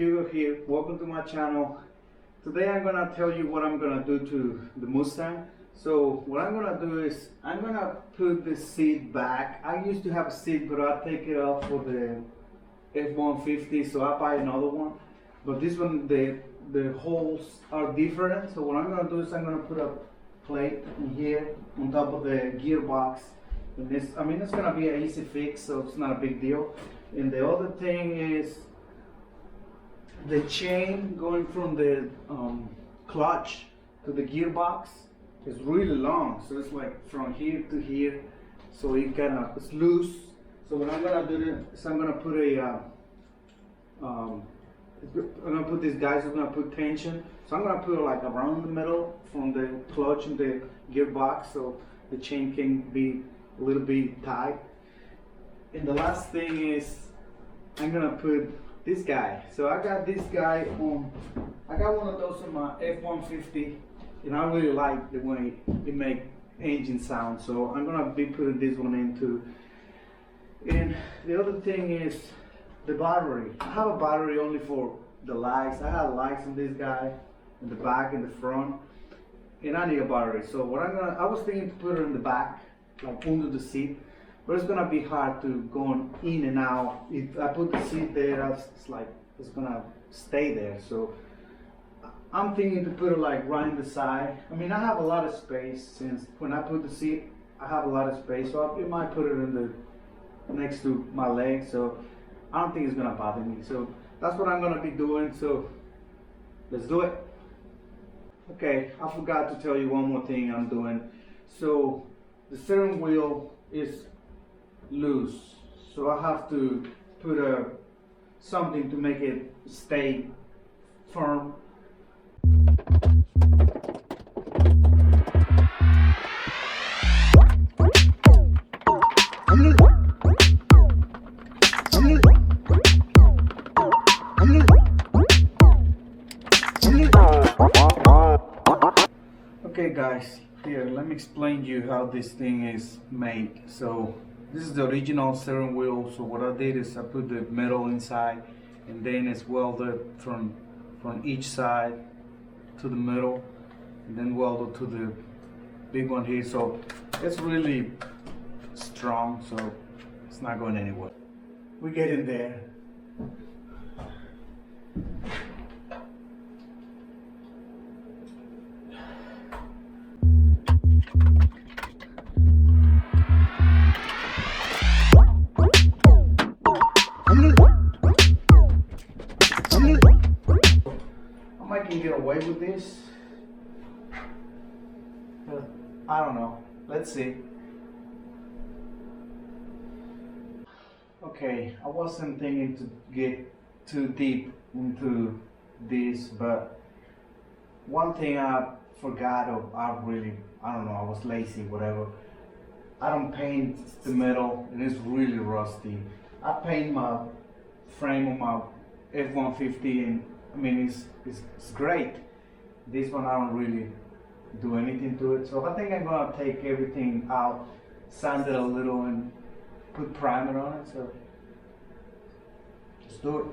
Hugo here. Welcome to my channel. Today I'm gonna tell you what I'm gonna do to the Mustang. So what I'm gonna do is I'm gonna put the seat back. I used to have a seat, but I take it off for the F-150, so I buy another one. But this one, the holes are different. So what I'm gonna do is I'm gonna put a plate in here on top of the gearbox. And this, I mean, it's gonna be an easy fix, so it's not a big deal. And the other thing is the chain going from the clutch to the gearbox is really long, so it's like from here to here, so it's loose. So what I'm gonna do is I'm gonna put these guys are gonna put tension. So I'm gonna put it like around the middle from the clutch and the gearbox, so the chain can be a little bit tight. And the last thing is I'm gonna put this guy. So I got this guy I got one of those on my F-150, and I really like the way it make engine sound. So I'm gonna be putting this one in too. And the other thing is the battery. I have a battery only for the lights. I have lights on this guy in the back and the front, and I need a battery. So I was thinking to put it in the back, like under the seat. But it's gonna be hard to go in and out. If I put the seat there, it's gonna stay there. So I'm thinking to put it like right in the side. I mean, I have a lot of space, since when I put the seat, I have a lot of space. So I might put it in the next to my leg. So I don't think it's gonna bother me. So that's what I'm gonna be doing. So let's do it. Okay, I forgot to tell you one more thing I'm doing. So the steering wheel is loose, so I have to put something to make it stay firm. Okay guys, here let me explain to you how this thing is made. So this is the original steering wheel. So what I did is I put the metal inside, and then it's welded from each side to the middle, and then welded to the big one here. So it's really strong, so it's not going anywhere. We get in there. I can get away with this, but I don't know. Let's see. Okay, I wasn't thinking to get too deep into this, but one thing I forgot, or I don't know, I was lazy, whatever. I don't paint the metal, and it's really rusty. I paint my frame on my F-150, and I mean, it's great. This one I don't really do anything to it. So I think I'm gonna take everything out, sand it a little, and put primer on it. So let's do it.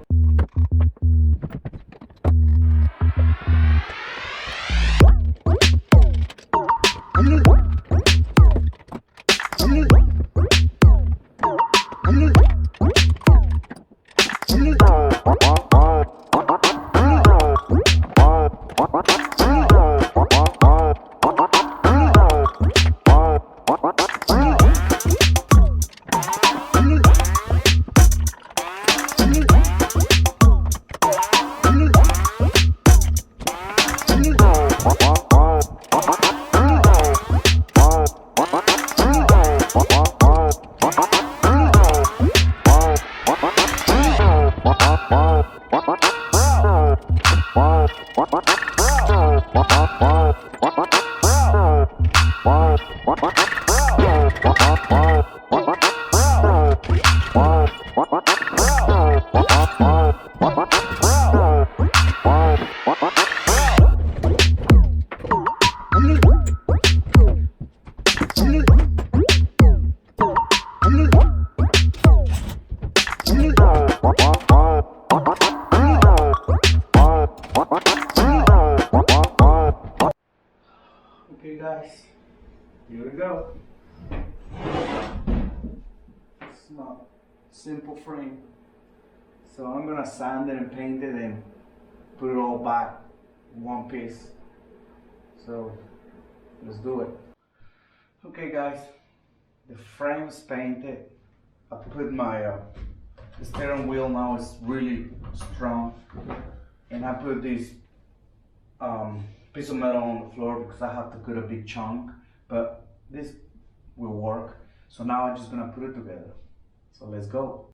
simple frame. So I'm gonna sand it and paint it and put it all back in one piece. So let's do it. Okay guys, the frame is painted. I put my the steering wheel now is really strong, and I put this piece of metal on the floor because I have to cut a big chunk, but this will work. So now I'm just gonna put it together. So let's go.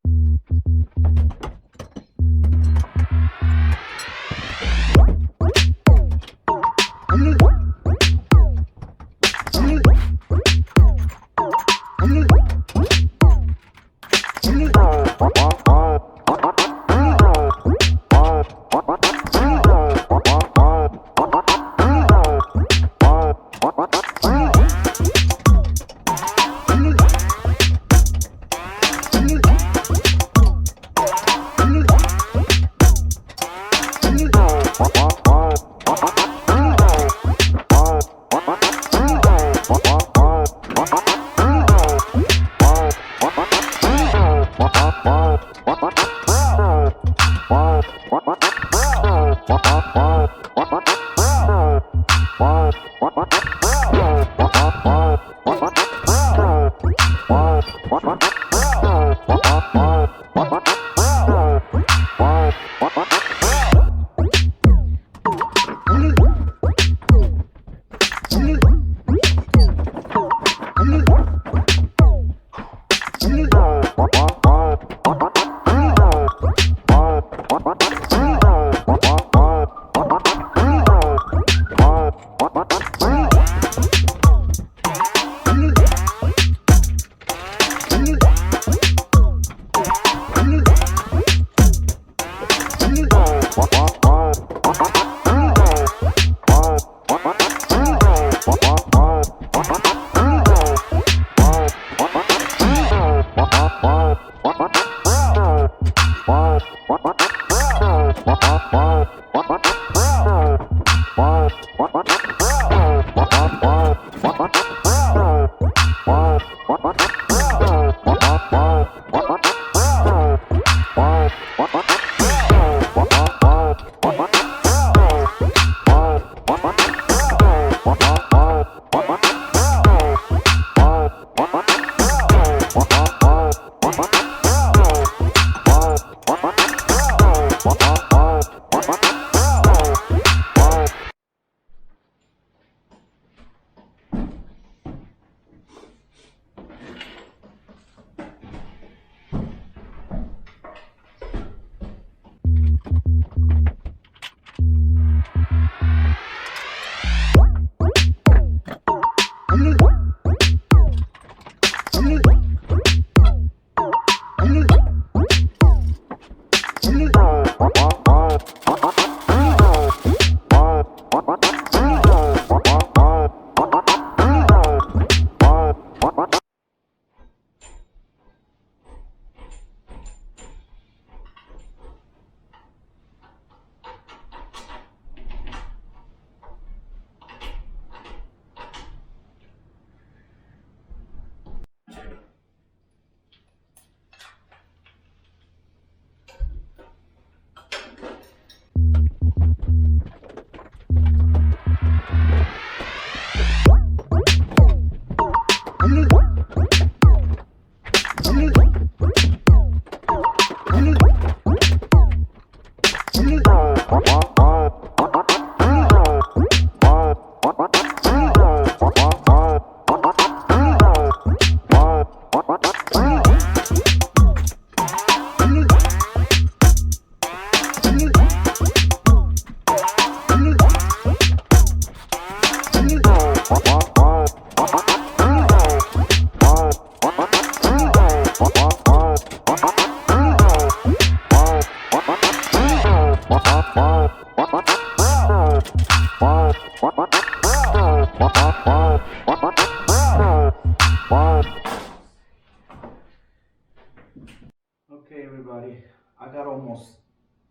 Okay, everybody, I got almost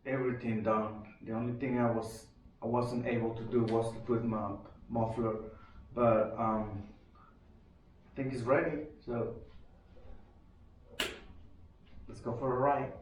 everything done. The only thing I wasn't able to do was to put my muffler, but I think it's ready. So Let's go for a ride.